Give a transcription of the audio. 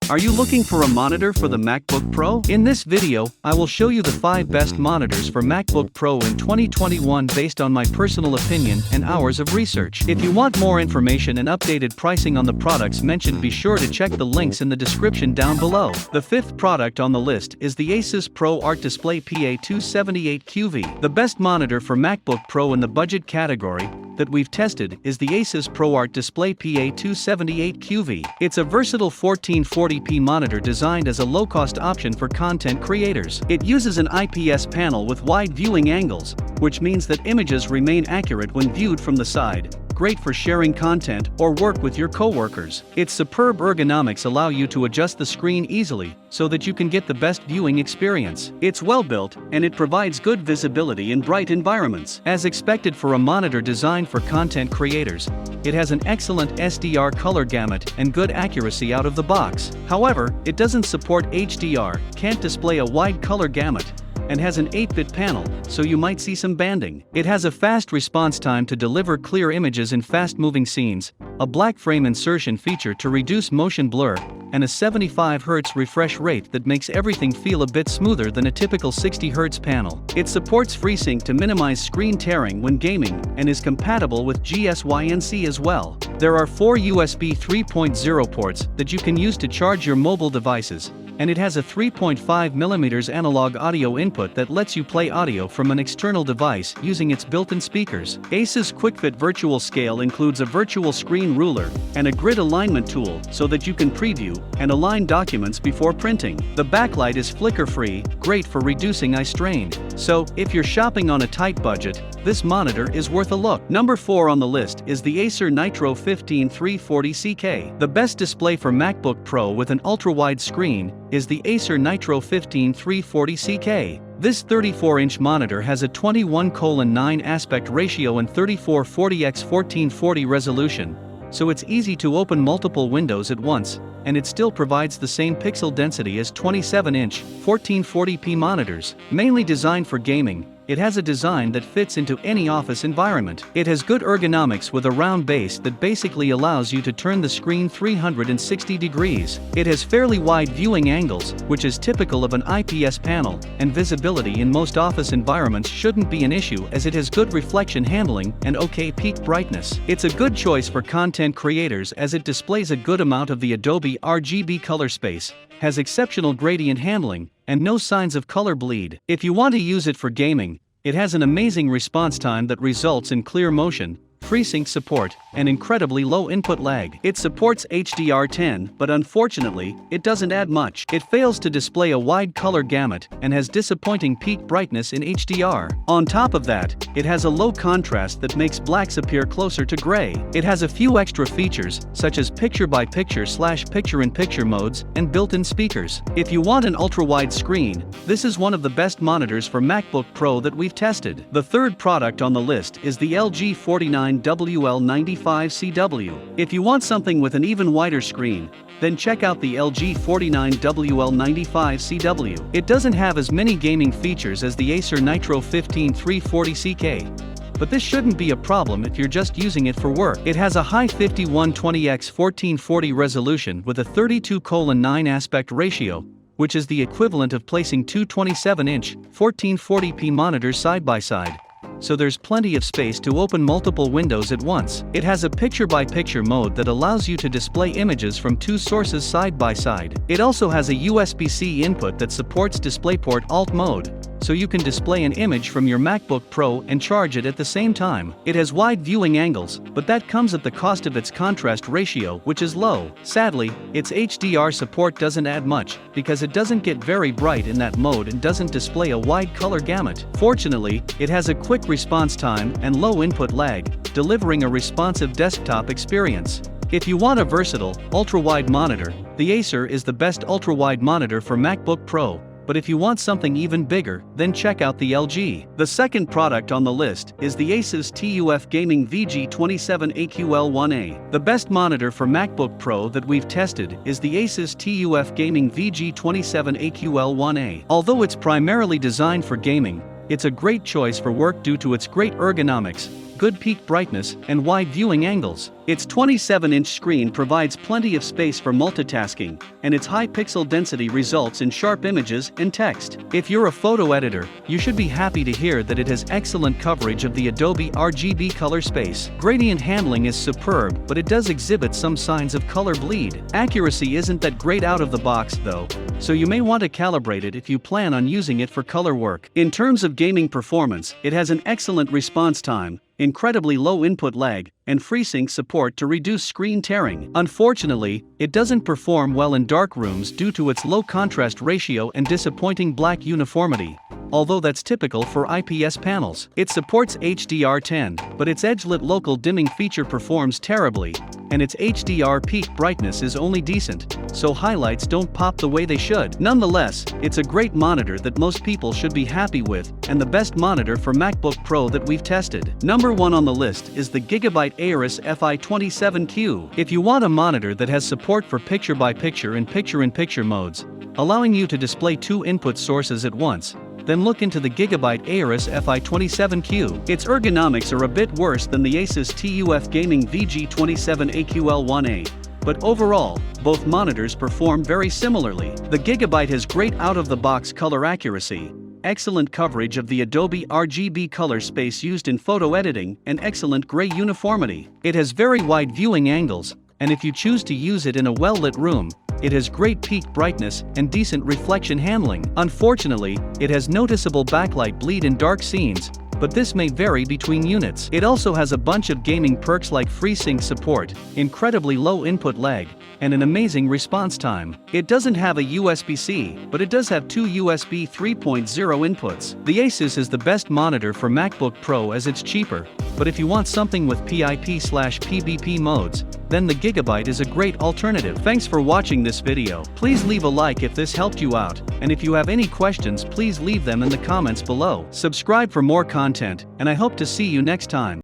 Are you looking for a monitor for the MacBook Pro? In this video, I will show you the 5 best monitors for MacBook Pro in 2021 based on my personal opinion and hours of research. If you want more information and updated pricing on the products mentioned, be sure to check the links in the description down below. The 5th product on the list is the ASUS ProArt Display PA278QV. The best monitor for MacBook Pro in the budget category that we've tested is the ASUS ProArt Display PA278QV. It's a versatile 1440p monitor designed as a low-cost option for content creators. It uses an IPS panel with wide viewing angles, which means that images remain accurate when viewed from the side. Great for sharing content or work with your coworkers. Its superb ergonomics allow you to adjust the screen easily so that you can get the best viewing experience. It's well built and it provides good visibility in bright environments. As expected for a monitor designed for content creators, it has an excellent SDR color gamut and good accuracy out of the box. However, it doesn't support HDR, can't display a wide color gamut, and has an 8-bit panel, so you might see some banding. It has a fast response time to deliver clear images in fast-moving scenes, a black frame insertion feature to reduce motion blur, and a 75Hz refresh rate that makes everything feel a bit smoother than a typical 60Hz panel. It supports FreeSync to minimize screen tearing when gaming, and is compatible with GSYNC as well. There are 4 USB 3.0 ports that you can use to charge your mobile devices, and it has a 3.5mm analog audio input that lets you play audio from an external device using its built-in speakers. ASUS QuickFit Virtual Scale includes a virtual screen ruler and a grid alignment tool so that you can preview and align documents before printing. The backlight is flicker-free, great for reducing eye strain. So, if you're shopping on a tight budget, this monitor is worth a look. Number 4 on the list is the Acer Nitro XV340CK. The best display for MacBook Pro with an ultra-wide screen is the Acer Nitro XV340CK. This 34-inch monitor has a 21:9 aspect ratio and 3440x1440 resolution, so it's easy to open multiple windows at once, and it still provides the same pixel density as 27-inch, 1440p monitors. Mainly designed for gaming, it has a design that fits into any office environment. It has good ergonomics with a round base that basically allows you to turn the screen 360 degrees. It has fairly wide viewing angles, which is typical of an IPS panel, and visibility in most office environments shouldn't be an issue as it has good reflection handling and okay peak brightness. It's a good choice for content creators as it displays a good amount of the Adobe RGB color space, has exceptional gradient handling, and no signs of color bleed. If you want to use it for gaming, it has an amazing response time that results in clear motion, FreeSync support, and incredibly low input lag. It supports HDR10, but unfortunately, it doesn't add much. It fails to display a wide color gamut and has disappointing peak brightness in HDR. On top of that, it has a low contrast that makes blacks appear closer to gray. It has a few extra features, such as picture-by-picture/picture-in-picture modes and built-in speakers. If you want an ultra-wide screen, this is one of the best monitors for MacBook Pro that we've tested. The 3rd product on the list is the LG 49WL95CW. If you want something with an even wider screen, then check out the LG 49WL95CW. It doesn't have as many gaming features as the Acer Nitro XV340CK, but this shouldn't be a problem if you're just using it for work. It has a high 5120x1440 resolution with a 32:9 aspect ratio, which is the equivalent of placing two 27-inch, 1440p monitors side by side, so there's plenty of space to open multiple windows at once. It has a picture-by-picture mode that allows you to display images from 2 sources side by side. It also has a USB-C input that supports DisplayPort Alt mode, so you can display an image from your MacBook Pro and charge it at the same time. It has wide viewing angles, but that comes at the cost of its contrast ratio, which is low. Sadly, its HDR support doesn't add much, because it doesn't get very bright in that mode and doesn't display a wide color gamut. Fortunately, it has a quick response time and low input lag, delivering a responsive desktop experience. If you want a versatile, ultra-wide monitor, the Acer is the best ultra-wide monitor for MacBook Pro. But if you want something even bigger, then check out the LG. The 2nd product on the list is the ASUS TUF Gaming VG27AQL1A. The best monitor for MacBook Pro that we've tested is the ASUS TUF Gaming VG27AQL1A. Although it's primarily designed for gaming, it's a great choice for work due to its great ergonomics, good peak brightness, and wide viewing angles. Its 27-inch screen provides plenty of space for multitasking, and its high pixel density results in sharp images and text. If you're a photo editor, you should be happy to hear that it has excellent coverage of the Adobe RGB color space. Gradient handling is superb, but it does exhibit some signs of color bleed. Accuracy isn't that great out of the box though, so you may want to calibrate it if you plan on using it for color work. In terms of gaming performance, it has an excellent response time, incredibly low input lag, and FreeSync support to reduce screen tearing. Unfortunately, it doesn't perform well in dark rooms due to its low contrast ratio and disappointing black uniformity, although that's typical for IPS panels. It supports HDR10, but its edge-lit local dimming feature performs terribly, and its HDR peak brightness is only decent, so highlights don't pop the way they should. Nonetheless, it's a great monitor that most people should be happy with, and the best monitor for MacBook Pro that we've tested. Number 1 on the list is the GIGABYTE AORUS FI27Q. If you want a monitor that has support for picture-by-picture and picture-in-picture modes, allowing you to display 2 input sources at once, then look into the GIGABYTE AORUS FI27Q. Its ergonomics are a bit worse than the ASUS TUF Gaming VG27AQL1A, but overall, both monitors perform very similarly. The GIGABYTE has great out-of-the-box color accuracy, excellent coverage of the Adobe RGB color space used in photo editing, and excellent gray uniformity. It has very wide viewing angles, and if you choose to use it in a well-lit room, it has great peak brightness and decent reflection handling. Unfortunately, it has noticeable backlight bleed in dark scenes, but this may vary between units. It also has a bunch of gaming perks like FreeSync support, incredibly low input lag, and an amazing response time. It doesn't have a USB-C, but it does have 2 USB 3.0 inputs. The ASUS is the best monitor for MacBook Pro as it's cheaper, but if you want something with PIP/PBP modes, then the GIGABYTE is a great alternative. Thanks for watching this video. Please leave a like if this helped you out, and if you have any questions please leave them in the comments below. Subscribe for more content, and I hope to see you next time.